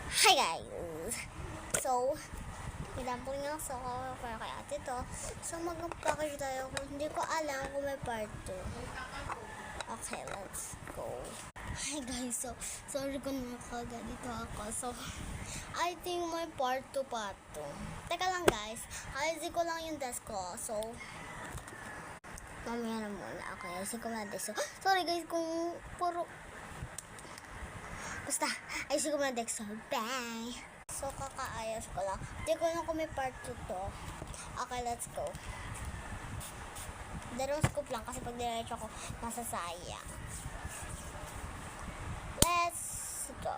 Hi guys! So, pinampun nga sa para kay ate to. So, mag-package tayo. Hindi ko alam kung may part 2. Okay, let's go. Hi guys! So, sorry kung nakaganito ako. So, I think may part 2 pa to. Teka lang guys. Ayusin ko lang yung desk ko. So, mamaya na muna. Okay, ayusin ko lang desk. So, sorry guys kung puro basta, ayusin ko muna desk. So, bye! So, kakaayos ko lang. Hindi ko lang kung may part 2 to. Okay, let's go. Dalawang scoop lang kasi pag diretso ko, masasayang. Let's go.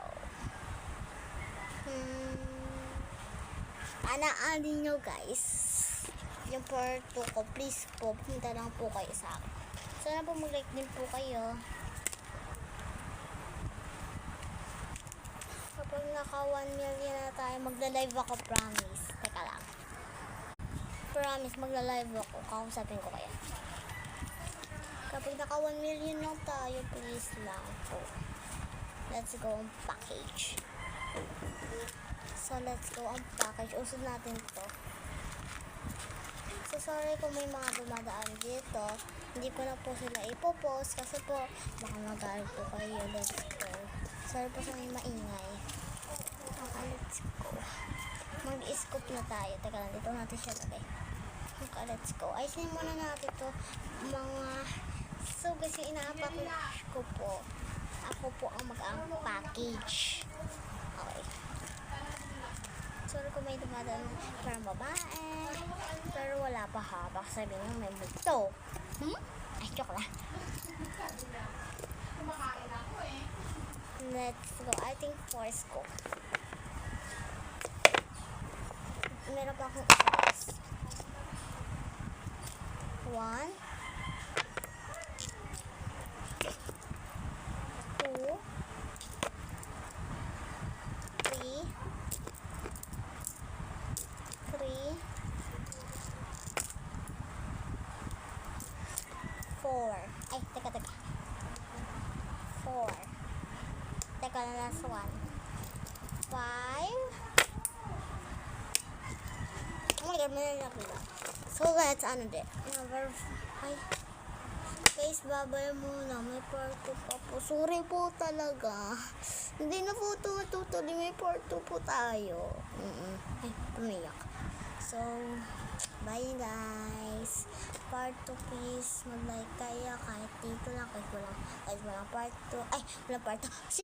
Ana-alin nyo guys. Yung part 2 ko, please po, punta lang po kayo sa akin. Sana po mag-like din po kayo. Kapag naka 1 million na tayo, magla-live ako, promise. Teka lang. Promise, magla-live ako. Kausapin ko kaya. Kapag naka 1 million na tayo, please lang po. Let's go ang package. So, let's go ang package. Usod natin to. So, sorry kung may mga dumadaan dito. Hindi ko na po sila ipopost kasi po, baka magalit po kayo. Let's go. Sorry po sa may maingay. Okay, let's go. Mag-scoop na tayo. Teka lang, dito natin siya lagay. Okay, let's go. Ayusin muna natin to mga... So, kasi ina-package ko po. Ako po ang mag-package. Okay. Sorry kung may dumadaan parang babae. Pero wala pa ha. Baka sabihin nyo may multo. Ay, joke lang. Let's go. I think 4 scoop. Meron pa akong isas. 1 2 3 4. Ay, teka. 4. Teka na, last 1. 5. Oh my god, may nakita. So, let's ano din. Ay. Guys, babay muna. May part 2 pa po. Sorry po talaga. Hindi na po tutuloy. May part 2 po tayo. Ay, tumiyak. So, bye guys. Part 2 please. Mag-like kayo kahit dito lang. Kahit walang part 2. Ay, walang part 2.